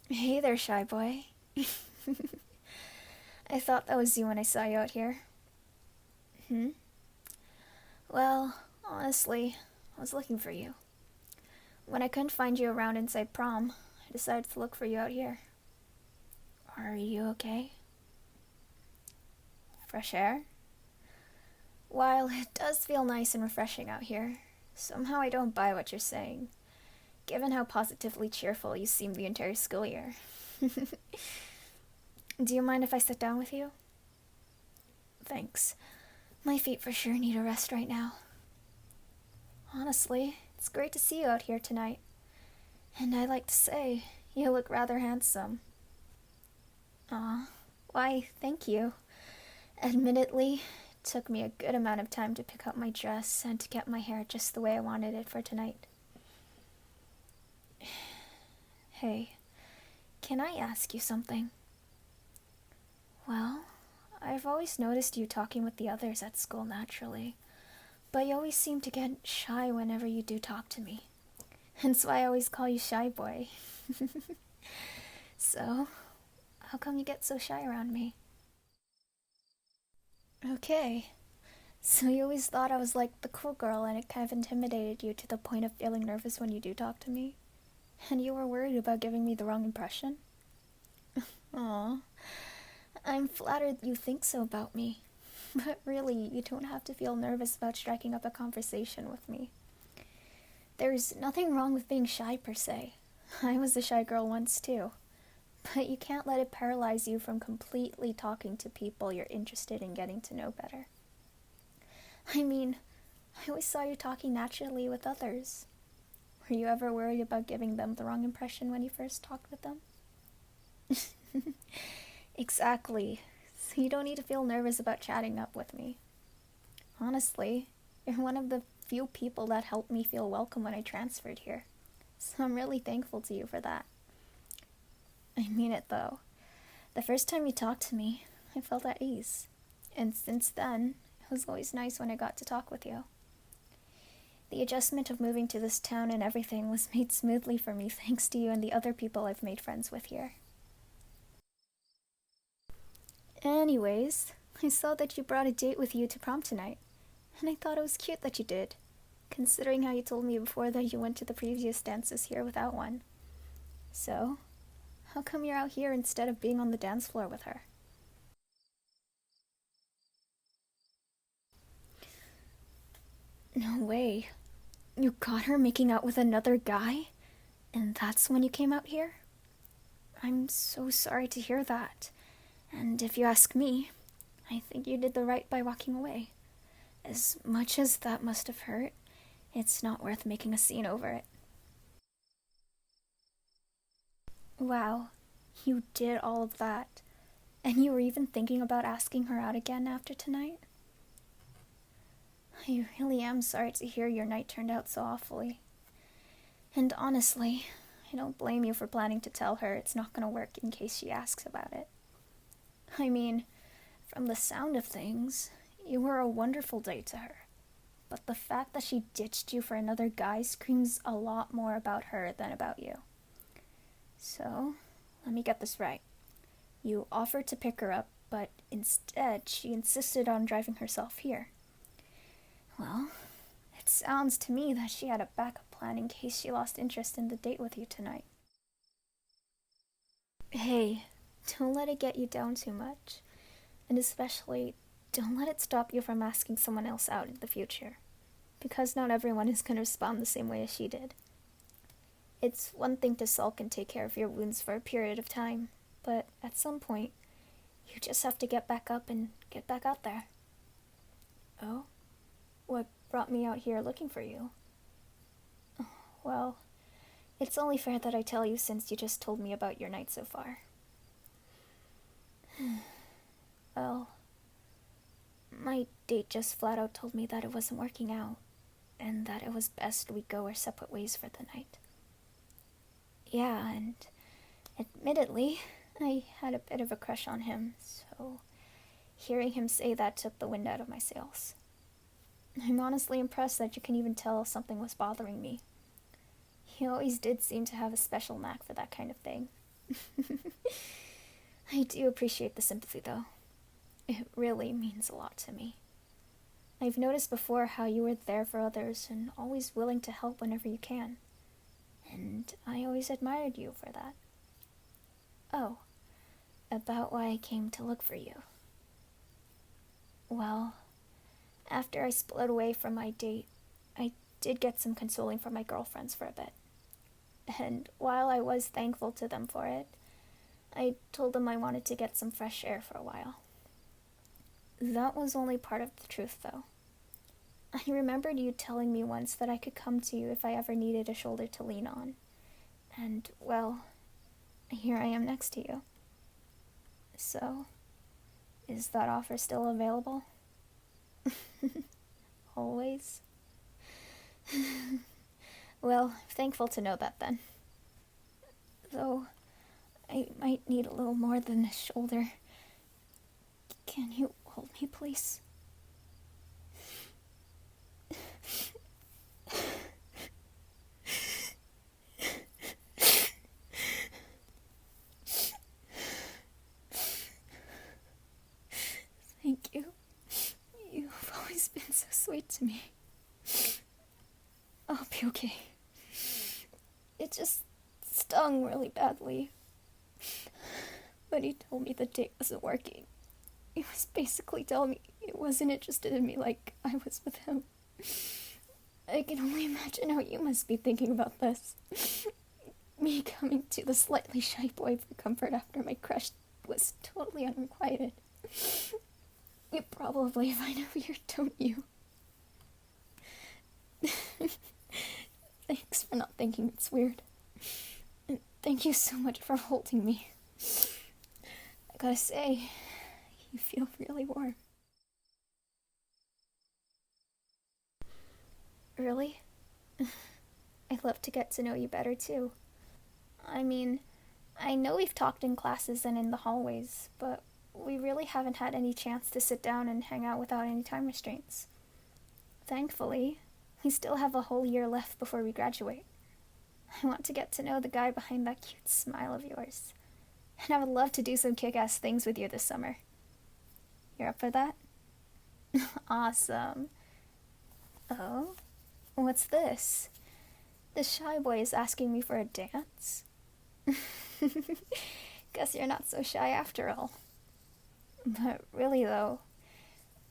Hey there, shy boy. I thought that was you when I saw you out here. Hmm? Well, honestly, I was looking for you. When I couldn't find you around inside prom, I decided to look for you out here. Are you okay? Fresh air? While it does feel nice and refreshing out here, somehow I don't buy what you're saying, given how positively cheerful you seem the entire school year. Do you mind if I sit down with you? Thanks. My feet for sure need a rest right now. Honestly, it's great to see you out here tonight. And I like to say, you look rather handsome. Aw, why, thank you. Admittedly, it took me a good amount of time to pick out my dress and to get my hair just the way I wanted it for tonight. Hey, can I ask you something? Well, I've always noticed you talking with the others at school naturally, but you always seem to get shy whenever you do talk to me. Hence why I always call you Shy Boy. So, how come you get so shy around me? Okay, so you always thought I was like the cool girl and it kind of intimidated you to the point of feeling nervous when you do talk to me? And you were worried about giving me the wrong impression? Aw, I'm flattered you think so about me. But really, you don't have to feel nervous about striking up a conversation with me. There's nothing wrong with being shy per se. I was a shy girl once too. But you can't let it paralyze you from completely talking to people you're interested in getting to know better. I mean, I always saw you talking naturally with others. Were you ever worried about giving them the wrong impression when you first talked with them? Exactly. So you don't need to feel nervous about chatting up with me. Honestly, you're one of the few people that helped me feel welcome when I transferred here. So I'm really thankful to you for that. I mean it though. The first time you talked to me, I felt at ease. And since then, it was always nice when I got to talk with you. The adjustment of moving to this town and everything was made smoothly for me thanks to you and the other people I've made friends with here. Anyways, I saw that you brought a date with you to prom tonight, and I thought it was cute that you did, considering how you told me before that you went to the previous dances here without one. So, how come you're out here instead of being on the dance floor with her? No way. You got her making out with another guy? And that's when you came out here? I'm so sorry to hear that. And if you ask me, I think you did the right by walking away. As much as that must have hurt, it's not worth making a scene over it. Wow, you did all of that. And you were even thinking about asking her out again after tonight? I really am sorry to hear your night turned out so awfully. And honestly, I don't blame you for planning to tell her it's not gonna work in case she asks about it. I mean, from the sound of things, you were a wonderful date to her. But the fact that she ditched you for another guy screams a lot more about her than about you. So, let me get this right. You offered to pick her up, but instead she insisted on driving herself here. Well, it sounds to me that she had a backup plan in case she lost interest in the date with you tonight. Hey, don't let it get you down too much. And especially, don't let it stop you from asking someone else out in the future. Because not everyone is going to respond the same way as she did. It's one thing to sulk and take care of your wounds for a period of time, but at some point, you just have to get back up and get back out there. Oh? What brought me out here looking for you? Well, it's only fair that I tell you since you just told me about your night so far. Well, my date just flat out told me that it wasn't working out, and that it was best we go our separate ways for the night. Yeah, and admittedly, I had a bit of a crush on him, so hearing him say that took the wind out of my sails. I'm honestly impressed that you can even tell something was bothering me. He always did seem to have a special knack for that kind of thing. I do appreciate the sympathy, though. It really means a lot to me. I've noticed before how you were there for others and always willing to help whenever you can. And I always admired you for that. Oh, about why I came to look for you. Well, after I split away from my date, I did get some consoling from my girlfriends for a bit. And while I was thankful to them for it, I told them I wanted to get some fresh air for a while. That was only part of the truth, though. I remembered you telling me once that I could come to you if I ever needed a shoulder to lean on. And, well, here I am next to you. So, is that offer still available? Always? Well, thankful to know that then. Though, I might need a little more than a shoulder. Can you hold me, please? Thank you. You've always been so sweet to me. I'll be okay. It just stung really badly. When he told me the date wasn't working, he was basically telling me he wasn't interested in me like I was with him. I can only imagine how you must be thinking about this. Me coming to the slightly shy boy for comfort after my crush was totally unrequited. You probably find it weird, don't you? Thanks for not thinking it's weird. And thank you so much for holding me. I gotta say, you feel really warm. Really? I'd love to get to know you better, too. I mean, I know we've talked in classes and in the hallways, but we really haven't had any chance to sit down and hang out without any time restraints. Thankfully, we still have a whole year left before we graduate. I want to get to know the guy behind that cute smile of yours. And I would love to do some kick-ass things with you this summer. You're up for that? Awesome. Oh? What's this? The shy boy is asking me for a dance? Guess you're not so shy after all. But really though,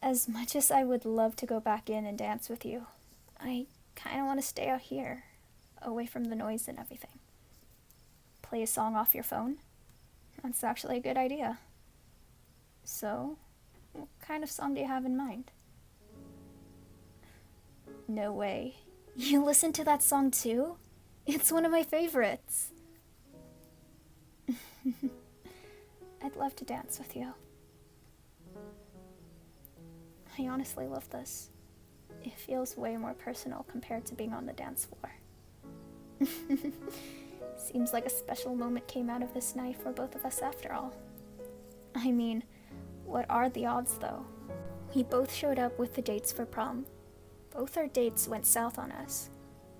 as much as I would love to go back in and dance with you, I kinda want to stay out here, away from the noise and everything. Play a song off your phone? That's actually a good idea. So, what kind of song do you have in mind? No way. You listen to that song too? It's one of my favorites. I'd love to dance with you. I honestly love this. It feels way more personal compared to being on the dance floor. Seems like a special moment came out of this night for both of us after all. I mean, what are the odds though? We both showed up with the dates for prom. Both our dates went south on us.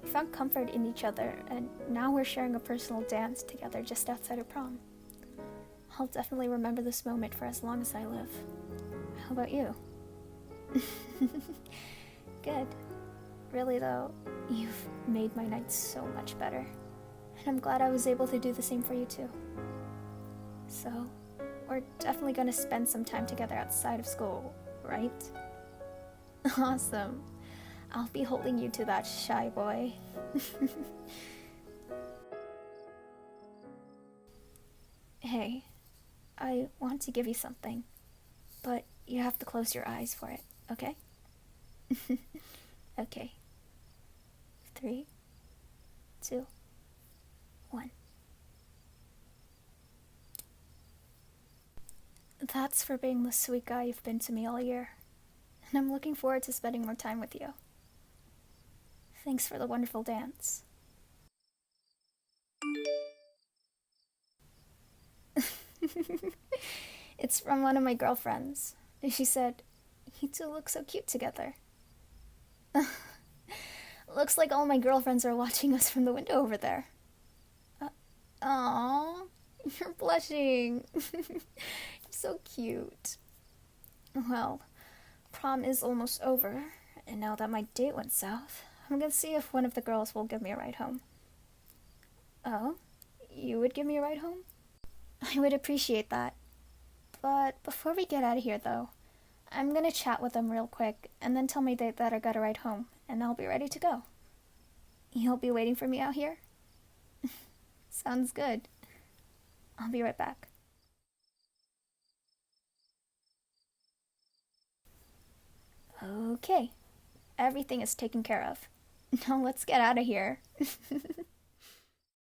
We found comfort in each other, and now we're sharing a personal dance together just outside of prom. I'll definitely remember this moment for as long as I live. How about you? Good. Really though, you've made my night so much better. And I'm glad I was able to do the same for you too. So, we're definitely gonna spend some time together outside of school, right? Awesome. I'll be holding you to that shy boy. Hey, I want to give you something, but you have to close your eyes for it, okay? Okay. 3, 2, 1. That's for being the sweet guy you've been to me all year, and I'm looking forward to spending more time with you. Thanks for the wonderful dance. It's from one of my girlfriends. She said, "You two look so cute together." Looks like all my girlfriends are watching us from the window over there. Aww, You're blushing. You're so cute. Well, prom is almost over, and now that my date went south, I'm gonna see if one of the girls will give me a ride home. Oh? You would give me a ride home? I would appreciate that. But before we get out of here, though, I'm gonna chat with them real quick and then tell my date that I got a ride home, and I'll be ready to go. You'll be waiting for me out here? Sounds good. I'll be right back. Okay, everything is taken care of. Now let's get out of here.